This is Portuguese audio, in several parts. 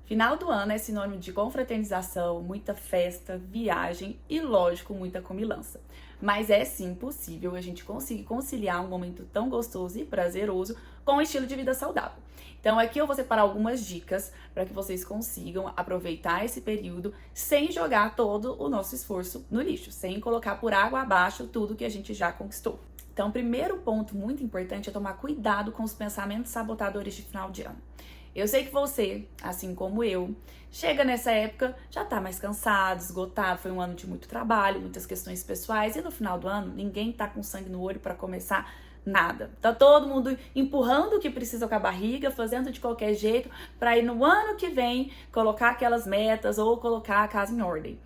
Final do ano é sinônimo de confraternização, muita festa, viagem e, lógico, muita comilança. Mas é sim possível a gente conseguir conciliar um momento tão gostoso e prazeroso com um estilo de vida saudável. Então aqui eu vou separar algumas dicas para que vocês consigam aproveitar esse período sem jogar todo o nosso esforço no lixo, sem colocar por água abaixo tudo que a gente já conquistou. Então, o primeiro ponto muito importante é tomar cuidado com os pensamentos sabotadores de final de ano. Eu sei que você, assim como eu, chega nessa época, já tá mais cansado, esgotado, foi um ano de muito trabalho, muitas questões pessoais, e no final do ano ninguém tá com sangue no olho para começar nada. Tá todo mundo empurrando o que precisa com a barriga, fazendo de qualquer jeito, para ir no ano que vem colocar aquelas metas ou colocar a casa em ordem.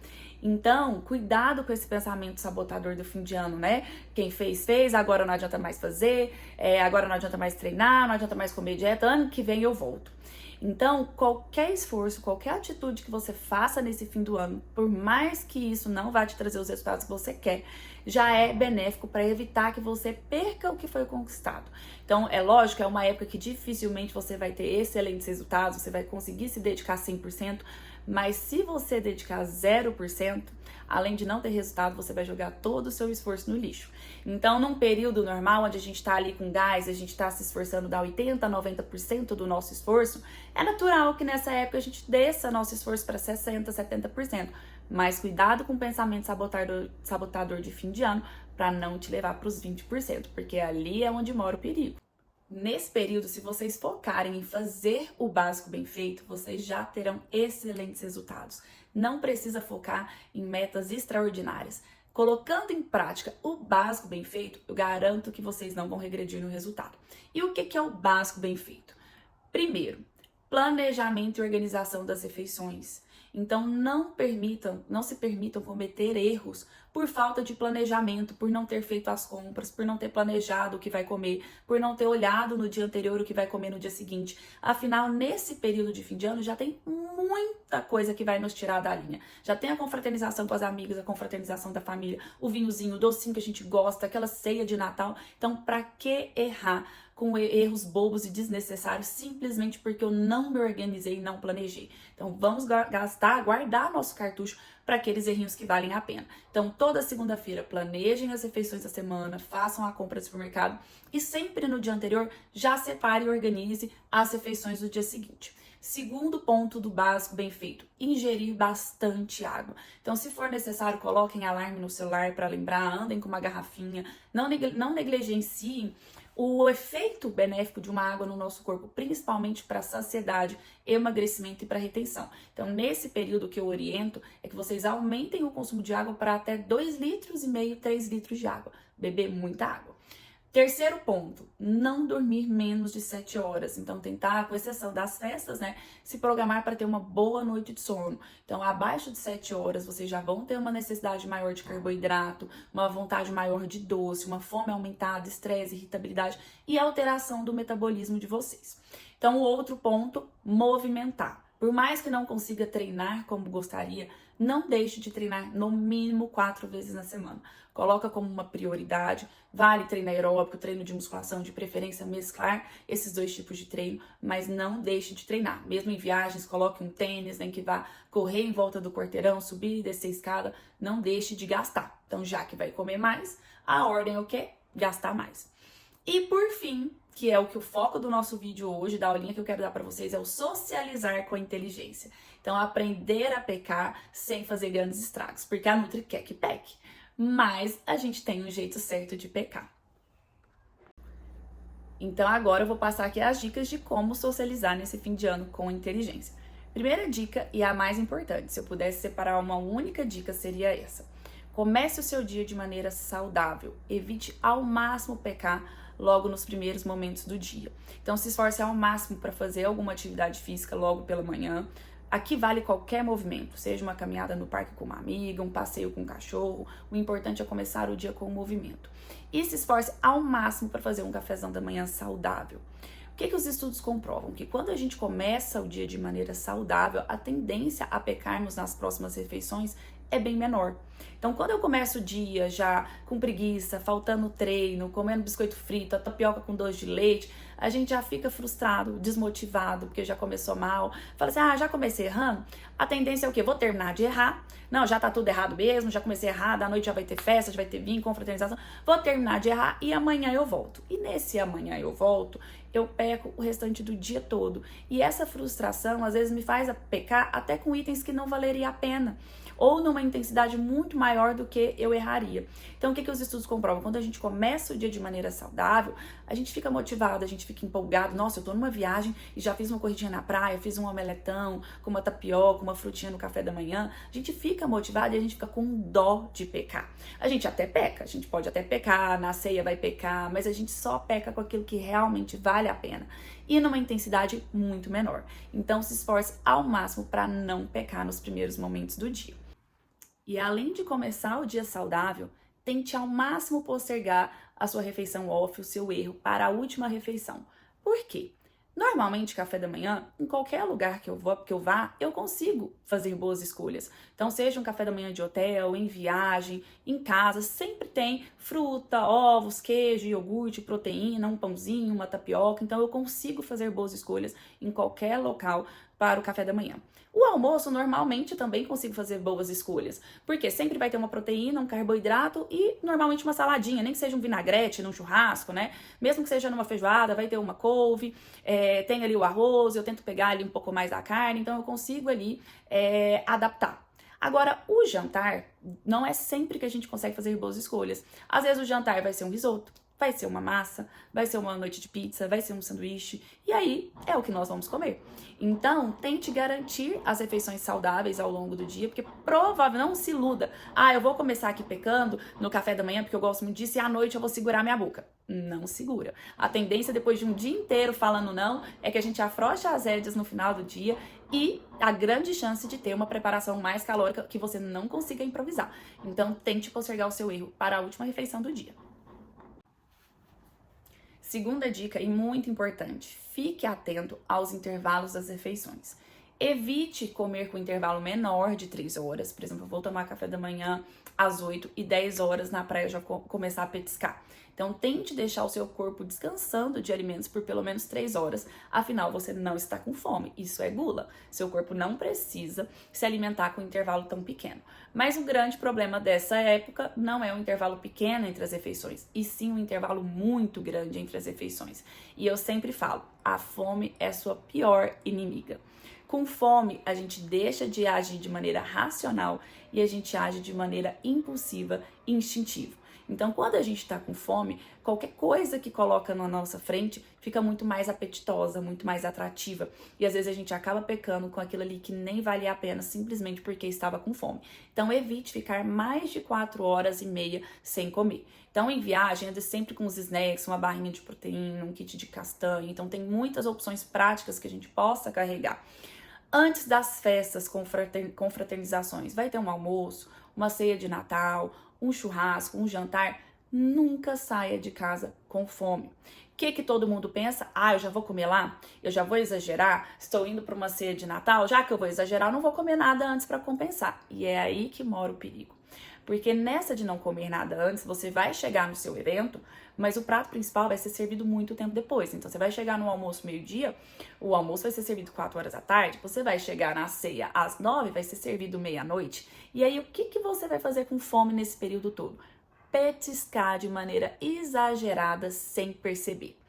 Então, cuidado com esse pensamento sabotador do fim de ano, né? Quem fez, fez, agora não adianta mais fazer, agora não adianta mais treinar, não adianta mais comer dieta, ano que vem eu volto. Então, qualquer esforço, qualquer atitude que você faça nesse fim do ano, por mais que isso não vá te trazer os resultados que você quer, já é benéfico para evitar que você perca o que foi conquistado. Então, é lógico, é uma época que dificilmente você vai ter excelentes resultados, você vai conseguir se dedicar 100%, mas se você dedicar 0%, além de não ter resultado, você vai jogar todo o seu esforço no lixo. Então, num período normal, onde a gente tá ali com gás, a gente tá se esforçando a dar 80%, 90% do nosso esforço, é natural que nessa época a gente desça nosso esforço para 60%, 70%. Mas cuidado com o pensamento sabotador de fim de ano para não te levar para os 20%, porque ali é onde mora o perigo. Nesse período, se vocês focarem em fazer o básico bem feito, vocês já terão excelentes resultados. Não precisa focar em metas extraordinárias. Colocando em prática o básico bem feito, eu garanto que vocês não vão regredir no resultado. E o que é o básico bem feito? Primeiro, planejamento e organização das refeições. Então não se permitam cometer erros por falta de planejamento, por não ter feito as compras, por não ter planejado o que vai comer, por não ter olhado no dia anterior o que vai comer no dia seguinte. Afinal, nesse período de fim de ano já tem muita coisa que vai nos tirar da linha. Já tem a confraternização com as amigas, a confraternização da família, o vinhozinho, o docinho que a gente gosta, aquela ceia de Natal. Então, para que errar com erros bobos e desnecessários simplesmente porque eu não me organizei e não planejei? Então vamos guardar nosso cartucho para aqueles errinhos que valem a pena. Então toda segunda-feira planejem as refeições da semana, façam a compra do supermercado e sempre no dia anterior já separe e organize as refeições do dia seguinte. Segundo ponto do básico bem feito, ingerir bastante água. Então, se for necessário, coloquem alarme no celular para lembrar, andem com uma garrafinha, não negligenciem o efeito benéfico de uma água no nosso corpo, principalmente para saciedade, emagrecimento e para retenção. Então, nesse período que eu oriento, é que vocês aumentem o consumo de água para até 2,5 litros, 3 litros de água. Beber muita água. Terceiro ponto, não dormir menos de 7 horas. Então, tentar, com exceção das festas, né, se programar para ter uma boa noite de sono. Então, abaixo de 7 horas, vocês já vão ter uma necessidade maior de carboidrato, uma vontade maior de doce, uma fome aumentada, estresse, irritabilidade e alteração do metabolismo de vocês. Então, o outro ponto, movimentar. Por mais que não consiga treinar como gostaria, não deixe de treinar no mínimo 4 vezes na semana. Coloca como uma prioridade, vale treino aeróbico, treino de musculação, de preferência mesclar esses dois tipos de treino, mas não deixe de treinar. Mesmo em viagens, coloque um tênis, nem que vá correr em volta do quarteirão, subir e descer a escada, não deixe de gastar. Então, já que vai comer mais, a ordem é o quê? Gastar mais. E por fim, que é o foco do nosso vídeo hoje, da aulinha que eu quero dar para vocês, é o socializar com a inteligência. Então, aprender a pecar sem fazer grandes estragos, porque a Nutri quer que peque, mas a gente tem um jeito certo de pecar. Então, agora eu vou passar aqui as dicas de como socializar nesse fim de ano com inteligência. Primeira dica, e a mais importante, se eu pudesse separar uma única dica, seria essa. Comece o seu dia de maneira saudável, evite ao máximo pecar logo nos primeiros momentos do dia. Então, se esforce ao máximo para fazer alguma atividade física logo pela manhã. Aqui vale qualquer movimento, seja uma caminhada no parque com uma amiga, um passeio com um cachorro. O importante é começar o dia com o movimento. E se esforce ao máximo para fazer um cafezão da manhã saudável. O que os estudos comprovam? Que quando a gente começa o dia de maneira saudável, a tendência a pecarmos nas próximas refeições é bem menor. Então, quando eu começo o dia já com preguiça, faltando treino, comendo biscoito frito, a tapioca com doce de leite, a gente já fica frustrado, desmotivado, porque já começou mal. Fala assim, já comecei errando? A tendência é o quê? Vou terminar de errar. Não, já tá tudo errado mesmo, já comecei errado, à noite já vai ter festa, já vai ter vinho, confraternização. Vou terminar de errar e amanhã eu volto. E nesse amanhã eu volto, eu peco o restante do dia todo. E essa frustração, às vezes, me faz pecar até com itens que não valeria a pena. Ou numa intensidade muito maior do que eu erraria. Então, o que os estudos comprovam? Quando a gente começa o dia de maneira saudável, a gente fica motivado, a gente fica empolgado. Nossa, eu tô numa viagem e já fiz uma corridinha na praia, fiz um omeletão com uma tapioca, uma frutinha no café da manhã. A gente fica motivado e a gente fica com dó de pecar. A gente até peca, a gente pode até pecar, na ceia vai pecar, mas a gente só peca com aquilo que realmente vale a pena. E numa intensidade muito menor. Então, se esforce ao máximo para não pecar nos primeiros momentos do dia. E além de começar o dia saudável, tente ao máximo postergar a sua refeição off, o seu erro, para a última refeição. Por quê? Normalmente, café da manhã, em qualquer lugar que eu vá, eu consigo fazer boas escolhas. Então, seja um café da manhã de hotel, em viagem, em casa, sempre tem fruta, ovos, queijo, iogurte, proteína, um pãozinho, uma tapioca. Então, eu consigo fazer boas escolhas em qualquer local para o café da manhã. O almoço, normalmente, também consigo fazer boas escolhas, porque sempre vai ter uma proteína, um carboidrato e, normalmente, uma saladinha, nem que seja um vinagrete num churrasco, né? Mesmo que seja numa feijoada, vai ter uma couve, tem ali o arroz, eu tento pegar ali um pouco mais da carne, então eu consigo ali adaptar. Agora, o jantar, não é sempre que a gente consegue fazer boas escolhas. Às vezes o jantar vai ser um risoto, vai ser uma massa, vai ser uma noite de pizza, vai ser um sanduíche, e aí é o que nós vamos comer. Então, tente garantir as refeições saudáveis ao longo do dia, porque provavelmente não se iluda. Eu vou começar aqui pecando no café da manhã, porque eu gosto muito disso, e à noite eu vou segurar minha boca. Não segura. A tendência, depois de um dia inteiro falando não, é que a gente afrouxa as rédeas no final do dia e a grande chance de ter uma preparação mais calórica que você não consiga improvisar. Então, tente postergar o seu erro para a última refeição do dia. Segunda dica, e muito importante, fique atento aos intervalos das refeições. Evite comer com intervalo menor de 3 horas. Por exemplo, eu vou tomar café da manhã às 8 e 10 horas na praia eu já começar a petiscar. Então, tente deixar o seu corpo descansando de alimentos por pelo menos 3 horas, afinal, você não está com fome. Isso é gula. Seu corpo não precisa se alimentar com um intervalo tão pequeno. Mas o grande problema dessa época não é um intervalo pequeno entre as refeições, e sim um intervalo muito grande entre as refeições. E eu sempre falo, a fome é sua pior inimiga. Com fome, a gente deixa de agir de maneira racional e a gente age de maneira impulsiva e instintiva. Então, quando a gente está com fome, qualquer coisa que coloca na nossa frente fica muito mais apetitosa, muito mais atrativa. E às vezes a gente acaba pecando com aquilo ali que nem valia a pena simplesmente porque estava com fome. Então, evite ficar mais de 4 horas e meia sem comer. Então, em viagem, ande sempre com os snacks, uma barrinha de proteína, um kit de castanha. Então, tem muitas opções práticas que a gente possa carregar. Antes das festas, confraternizações, vai ter um almoço, uma ceia de Natal, um churrasco, um jantar, nunca saia de casa com fome. O que todo mundo pensa? Eu já vou comer lá? Eu já vou exagerar? Estou indo para uma ceia de Natal? Já que eu vou exagerar, eu não vou comer nada antes para compensar. E é aí que mora o perigo. Porque nessa de não comer nada antes, você vai chegar no seu evento, mas o prato principal vai ser servido muito tempo depois. Então, você vai chegar no almoço meio-dia, o almoço vai ser servido 4 horas da tarde, você vai chegar na ceia às 9, vai ser servido meia-noite. E aí, o que você vai fazer com fome nesse período todo? Petiscar de maneira exagerada, sem perceber.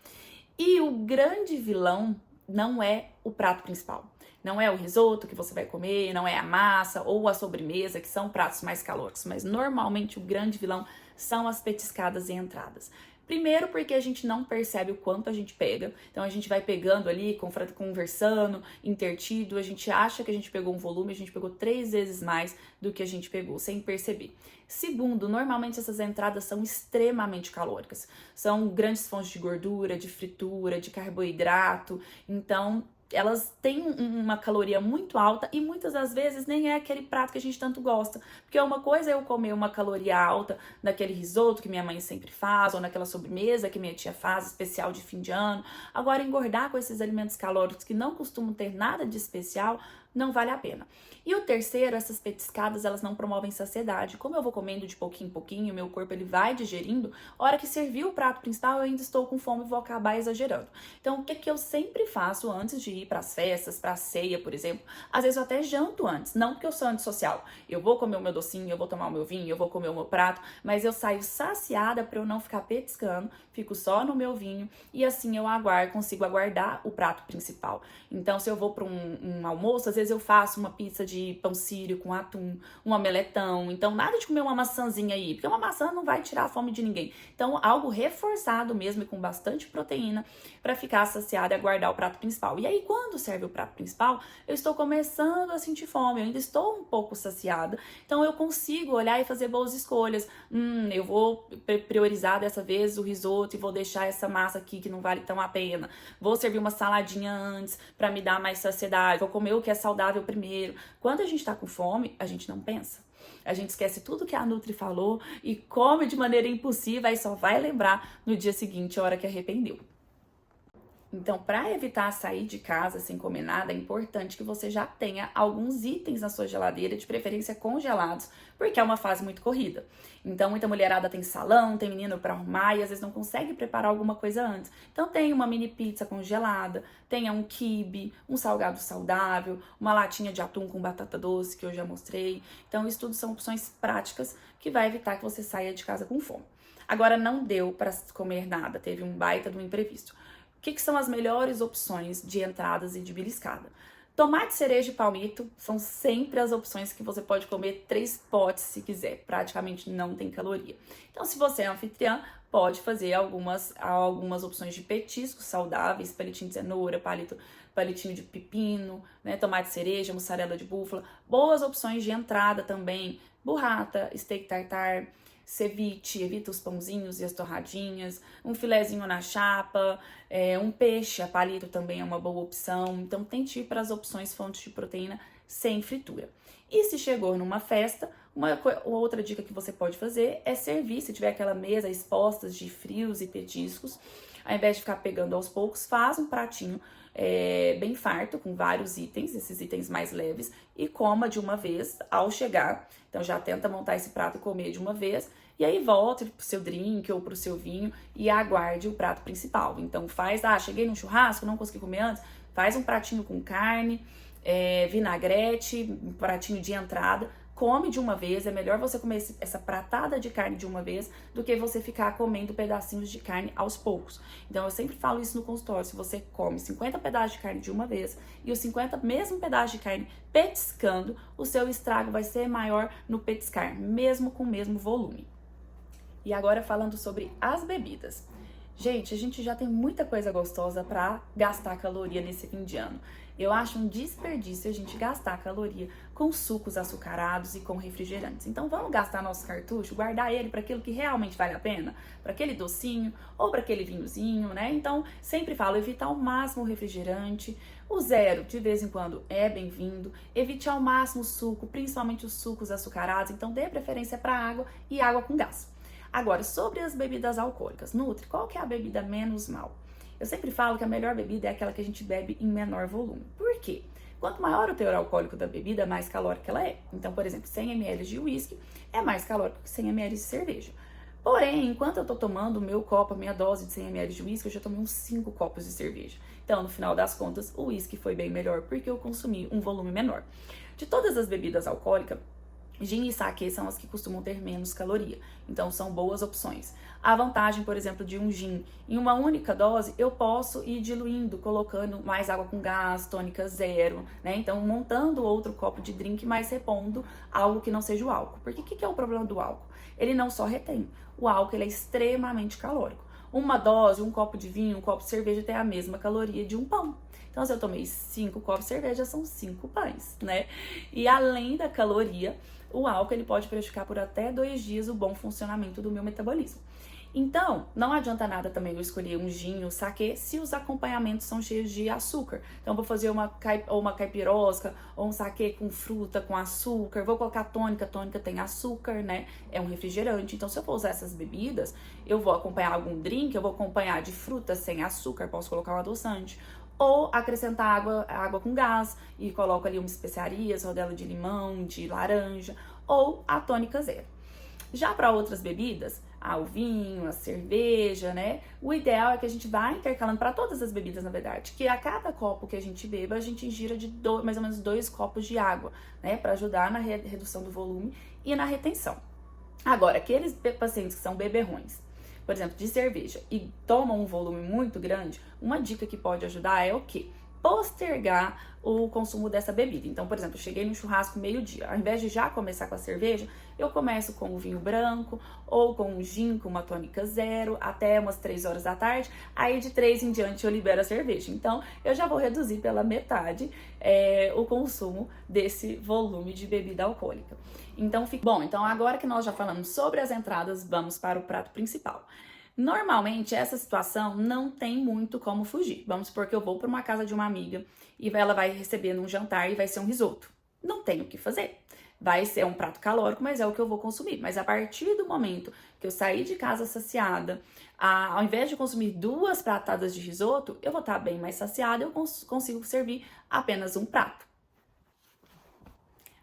E o grande vilão não é o prato principal. Não é o risoto que você vai comer, não é a massa ou a sobremesa, que são pratos mais calóricos, mas normalmente o grande vilão são as petiscadas e entradas. Primeiro porque a gente não percebe o quanto a gente pega, então a gente vai pegando ali, conversando, intertido, a gente acha que a gente pegou um volume, a gente pegou 3 vezes mais do que a gente pegou, sem perceber. Segundo, normalmente essas entradas são extremamente calóricas, são grandes fontes de gordura, de fritura, de carboidrato, então elas têm uma caloria muito alta e muitas das vezes nem é aquele prato que a gente tanto gosta. Porque uma coisa é eu comer uma caloria alta naquele risoto que minha mãe sempre faz, ou naquela sobremesa que minha tia faz, especial de fim de ano. Agora, engordar com esses alimentos calóricos que não costumam ter nada de especial, não vale a pena. E o terceiro, essas petiscadas, elas não promovem saciedade. Como eu vou comendo de pouquinho em pouquinho, meu corpo ele vai digerindo, a hora que servir o prato principal, eu ainda estou com fome e vou acabar exagerando. Então, o que eu sempre faço antes de ir para as festas, para a ceia, por exemplo? Às vezes eu até janto antes, não porque eu sou antissocial. Eu vou comer o meu docinho, eu vou tomar o meu vinho, eu vou comer o meu prato, mas eu saio saciada para eu não ficar petiscando, fico só no meu vinho e assim eu consigo aguardar o prato principal. Então, se eu vou para um almoço, às vezes eu faço uma pizza de pão sírio com atum, um omeletão. Então, nada de comer uma maçãzinha aí, porque uma maçã não vai tirar a fome de ninguém. Então, algo reforçado mesmo e com bastante proteína para ficar saciada e aguardar o prato principal. E aí, quando serve o prato principal, eu estou começando a sentir fome, eu ainda estou um pouco saciada. Então, eu consigo olhar e fazer boas escolhas. Eu vou priorizar dessa vez o risoto e vou deixar essa massa aqui que não vale tão a pena. Vou servir uma saladinha antes para me dar mais saciedade. Vou comer o que é saudável primeiro. Quando a gente tá com fome, a gente não pensa. A gente esquece tudo que a Nutri falou e come de maneira impulsiva e só vai lembrar no dia seguinte, a hora que arrependeu. Então, para evitar sair de casa sem comer nada, é importante que você já tenha alguns itens na sua geladeira, de preferência congelados, porque é uma fase muito corrida. Então, muita mulherada tem salão, tem menino para arrumar e às vezes não consegue preparar alguma coisa antes. Então, tenha uma mini pizza congelada, tenha um quibe, um salgado saudável, uma latinha de atum com batata doce, que eu já mostrei. Então, isso tudo são opções práticas que vai evitar que você saia de casa com fome. Agora, não deu para comer nada, teve um baita do imprevisto. O que são as melhores opções de entradas e de beliscada? Tomate, cereja e palmito são sempre as opções que você pode comer 3 potes se quiser, praticamente não tem caloria. Então, se você é anfitriã, pode fazer algumas opções de petiscos saudáveis, palitinho de cenoura, palitinho de pepino, né, tomate, cereja, mussarela de búfala. Boas opções de entrada também, burrata, steak tartar, ceviche, evita os pãozinhos e as torradinhas, um filezinho na chapa, um peixe a palito também é uma boa opção. Então, tente ir para as opções fontes de proteína sem fritura. E se chegou numa festa, outra dica que você pode fazer é servir, se tiver aquela mesa exposta de frios e petiscos, ao invés de ficar pegando aos poucos, faz um pratinho bem farto, com vários itens, esses itens mais leves, e coma de uma vez ao chegar. Então já tenta montar esse prato e comer de uma vez, e aí volte pro seu drink ou pro seu vinho e aguarde o prato principal. Então cheguei no churrasco, não consegui comer antes, faz um pratinho com carne, vinagrete, um pratinho de entrada, come de uma vez. É melhor você comer essa pratada de carne de uma vez do que você ficar comendo pedacinhos de carne aos poucos. Então, eu sempre falo isso no consultório. Se você come 50 pedaços de carne de uma vez e os 50 mesmo pedaços de carne petiscando, o seu estrago vai ser maior no petiscar, mesmo com o mesmo volume. E agora falando sobre as bebidas. Gente, a gente já tem muita coisa gostosa para gastar caloria nesse fim de ano. Eu acho um desperdício a gente gastar caloria com sucos açucarados e com refrigerantes. Então vamos gastar nosso cartucho, guardar ele para aquilo que realmente vale a pena, para aquele docinho ou para aquele vinhozinho, né? Então sempre falo, evitar ao máximo o refrigerante. O zero, de vez em quando, é bem-vindo. Evite ao máximo o suco, principalmente os sucos açucarados. Então dê preferência para água e água com gás. Agora, sobre as bebidas alcoólicas. Nutri, qual que é a bebida menos mal? Eu sempre falo que a melhor bebida é aquela que a gente bebe em menor volume. Por quê? Quanto maior o teor alcoólico da bebida, mais calórica ela é. Então, por exemplo, 100 ml de uísque é mais calórico que 100 ml de cerveja. Porém, enquanto eu tô tomando o meu copo, a minha dose de 100 ml de uísque, eu já tomei uns 5 copos de cerveja. Então, no final das contas, o uísque foi bem melhor porque eu consumi um volume menor. De todas as bebidas alcoólicas, gin e saquê são as que costumam ter menos caloria, então são boas opções. A vantagem, por exemplo, de um gin, em uma única dose, eu posso ir diluindo, colocando mais água com gás, tônica zero, né? Então, montando outro copo de drink, mas repondo algo que não seja o álcool. Porque o que é o problema do álcool? Ele não só retém, o álcool ele é extremamente calórico. Uma dose, um copo de vinho, um copo de cerveja tem a mesma caloria de um pão. Então, se eu tomei 5 copos de cerveja, são 5 pães, né? E além da caloria, o álcool ele pode prejudicar por até 2 dias o bom funcionamento do meu metabolismo. Então, não adianta nada também eu escolher um gin ou saquê se os acompanhamentos são cheios de açúcar. Então, vou fazer uma caipirosca ou um saquê com fruta, com açúcar. Vou colocar tônica, tônica tem açúcar, né? É um refrigerante. Então, se eu for usar essas bebidas, eu vou acompanhar algum drink, eu vou acompanhar de fruta sem açúcar, posso colocar um adoçante. Ou acrescentar água com gás e coloco ali umas especiarias, rodela de limão, de laranja, ou a tônica zero. Já para outras bebidas, o vinho, a cerveja, né? O ideal é que a gente vá intercalando para todas as bebidas, na verdade, que a cada copo que a gente beba, a gente ingira de mais ou menos 2 copos de água, né? Para ajudar na redução do volume e na retenção. Agora, aqueles pacientes que são beberrões, por exemplo, de cerveja, e tomam um volume muito grande, uma dica que pode ajudar é o quê? Postergar o consumo dessa bebida. Então, por exemplo, eu cheguei no churrasco meio-dia. Ao invés de já começar com a cerveja, eu começo com o vinho branco ou com um gin, com uma tônica zero, até umas 3 horas da tarde. Aí, de 3 em diante, eu libero a cerveja. Então, eu já vou reduzir pela metade o consumo desse volume de bebida alcoólica. Então, bom, então agora que nós já falamos sobre as entradas, vamos para o prato principal. Normalmente, essa situação não tem muito como fugir. Vamos supor que eu vou para uma casa de uma amiga e ela vai receber num jantar e vai ser um risoto. Não tem o que fazer. Vai ser um prato calórico, mas é o que eu vou consumir. Mas a partir do momento que eu sair de casa saciada, ao invés de consumir 2 pratadas de risoto, eu vou estar bem mais saciada e eu consigo servir apenas um prato.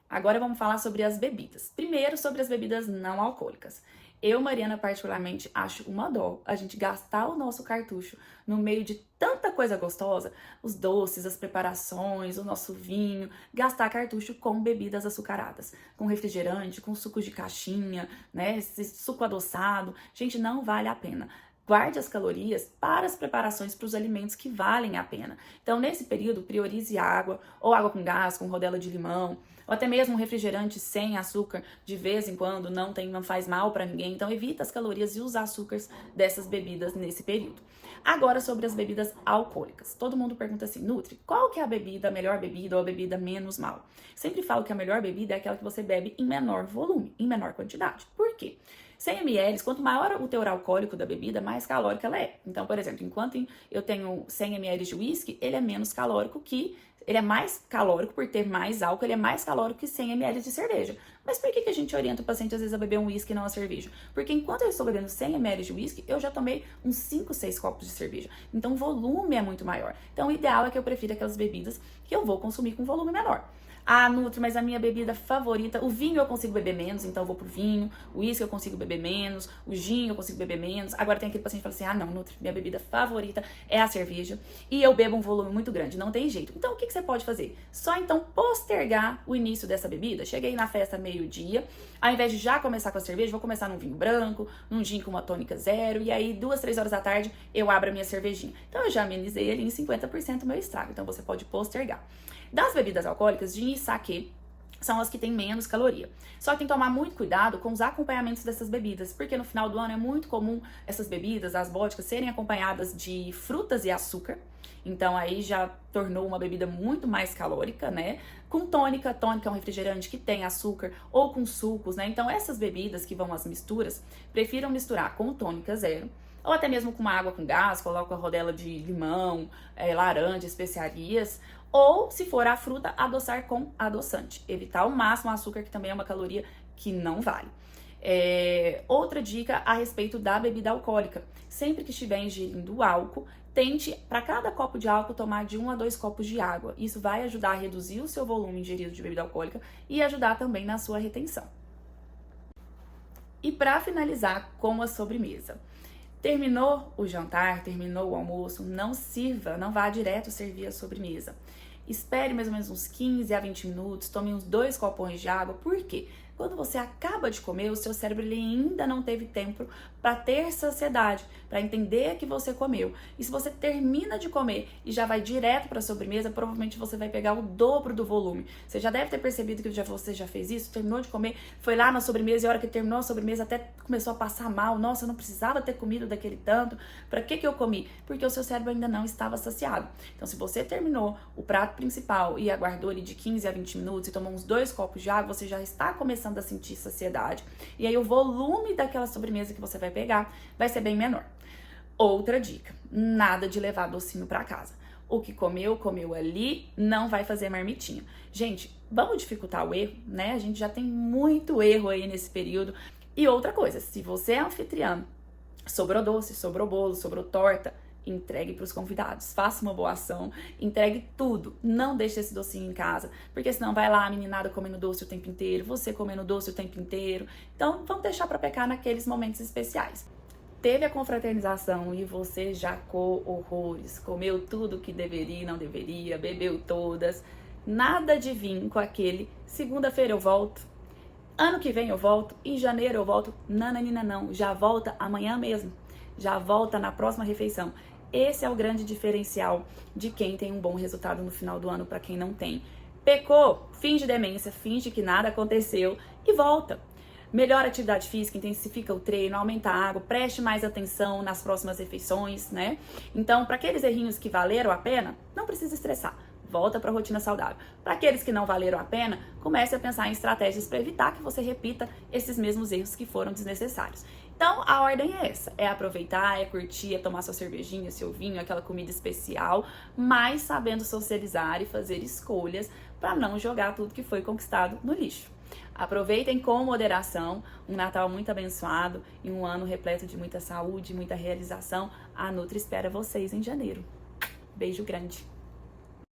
Agora vamos falar sobre as bebidas. Primeiro, sobre as bebidas não alcoólicas. Eu, Mariana, particularmente, acho uma dó a gente gastar o nosso cartucho no meio de tanta coisa gostosa, os doces, as preparações, o nosso vinho, gastar cartucho com bebidas açucaradas, com refrigerante, com suco de caixinha, né, esse suco adoçado. Gente, não vale a pena. Guarde as calorias para as preparações para os alimentos que valem a pena. Então, nesse período, priorize água, ou água com gás, com rodela de limão, ou até mesmo um refrigerante sem açúcar, de vez em quando, não faz mal para ninguém. Então, evita as calorias e os açúcares dessas bebidas nesse período. Agora, sobre as bebidas alcoólicas. Todo mundo pergunta assim, Nutri, qual que é a melhor bebida ou a bebida menos mal? Sempre falo que a melhor bebida é aquela que você bebe em menor volume, em menor quantidade. Por quê? 100 ml, quanto maior o teor alcoólico da bebida, mais calórica ela é. Então, por exemplo, enquanto eu tenho 100 ml de whisky, ele é menos calórico ele é mais calórico por ter mais álcool, ele é mais calórico que 100 ml de cerveja. Mas por que a gente orienta o paciente às vezes a beber um whisky e não a cerveja? Porque enquanto eu estou bebendo 100 ml de whisky, eu já tomei uns 5, 6 copos de cerveja. Então o volume é muito maior. Então o ideal é que eu prefira aquelas bebidas que eu vou consumir com volume menor. Nutri, mas a minha bebida favorita, o vinho eu consigo beber menos, então eu vou pro vinho, o uísque eu consigo beber menos, o gin eu consigo beber menos. Agora tem aquele paciente que fala assim, não, Nutri, minha bebida favorita é a cerveja e eu bebo um volume muito grande, não tem jeito. Então o que você pode fazer? Só então postergar o início dessa bebida. Cheguei na festa meio-dia, ao invés de já começar com a cerveja, vou começar num vinho branco, num gin com uma tônica zero, e aí 2, 3 horas da tarde eu abro a minha cervejinha. Então eu já amenizei ali em 50% o meu estrago, então você pode postergar. Das bebidas alcoólicas, gin e saquê são as que têm menos caloria. Só que tem que tomar muito cuidado com os acompanhamentos dessas bebidas, porque no final do ano é muito comum essas bebidas, as vodkas, serem acompanhadas de frutas e açúcar. Então aí já tornou uma bebida muito mais calórica, né? Com tônica, tônica é um refrigerante que tem açúcar, ou com sucos, né? Então essas bebidas que vão às misturas, prefiram misturar com tônica zero, ou até mesmo com uma água com gás, coloca a rodela de limão, laranja, especiarias, ou se for a fruta, adoçar com adoçante. Evitar ao máximo o açúcar, que também é uma caloria que não vale. Outra dica a respeito da bebida alcoólica. Sempre que estiver ingerindo álcool, tente, para cada copo de álcool, tomar de 1 a 2 copos de água. Isso vai ajudar a reduzir o seu volume ingerido de bebida alcoólica e ajudar também na sua retenção. E para finalizar com a sobremesa. Terminou o jantar, terminou o almoço, não vá direto servir a sobremesa. Espere mais ou menos uns 15 a 20 minutos, tome uns 2 copões de água. Por quê? Quando você acaba de comer, o seu cérebro ele ainda não teve tempo para ter saciedade, para entender que você comeu. E se você termina de comer e já vai direto para a sobremesa, provavelmente você vai pegar o dobro do volume. Você já deve ter percebido que você já fez isso, terminou de comer, foi lá na sobremesa e a hora que terminou a sobremesa até começou a passar mal. Nossa, eu não precisava ter comido daquele tanto. Para que eu comi? Porque o seu cérebro ainda não estava saciado. Então, se você terminou o prato principal e aguardou ele de 15 a 20 minutos e tomou uns 2 copos de água, você já está começando começando a sentir saciedade. E aí o volume daquela sobremesa que você vai pegar vai ser bem menor. Outra dica, nada de levar docinho pra casa. O que comeu, comeu ali, não vai fazer marmitinha. Gente, vamos dificultar o erro, né? A gente já tem muito erro aí nesse período. E outra coisa, se você é anfitriã, sobrou doce, sobrou bolo, sobrou torta, entregue para os convidados, faça uma boa ação, entregue tudo, não deixe esse docinho em casa, porque senão vai lá a meninada comendo doce o tempo inteiro, você comendo doce o tempo inteiro. Então vamos deixar para pecar naqueles momentos especiais. Teve a confraternização e você jacou horrores, comeu tudo que deveria e não deveria, bebeu todas, nada de vir com aquele segunda-feira eu volto, ano que vem eu volto, em janeiro eu volto, nananina não, já volta amanhã mesmo, já volta na próxima refeição. Esse é o grande diferencial de quem tem um bom resultado no final do ano para quem não tem. Pecou, finge demência, finge que nada aconteceu e volta. Melhora a atividade física, intensifica o treino, aumenta a água, preste mais atenção nas próximas refeições, né? Então, para aqueles errinhos que valeram a pena, não precisa estressar. Volta para a rotina saudável. Para aqueles que não valeram a pena, comece a pensar em estratégias para evitar que você repita esses mesmos erros que foram desnecessários. Então, a ordem é essa. É aproveitar, é curtir, é tomar sua cervejinha, seu vinho, aquela comida especial, mas sabendo socializar e fazer escolhas para não jogar tudo que foi conquistado no lixo. Aproveitem com moderação, um Natal muito abençoado e um ano repleto de muita saúde, muita realização. A Nutri espera vocês em janeiro. Beijo grande!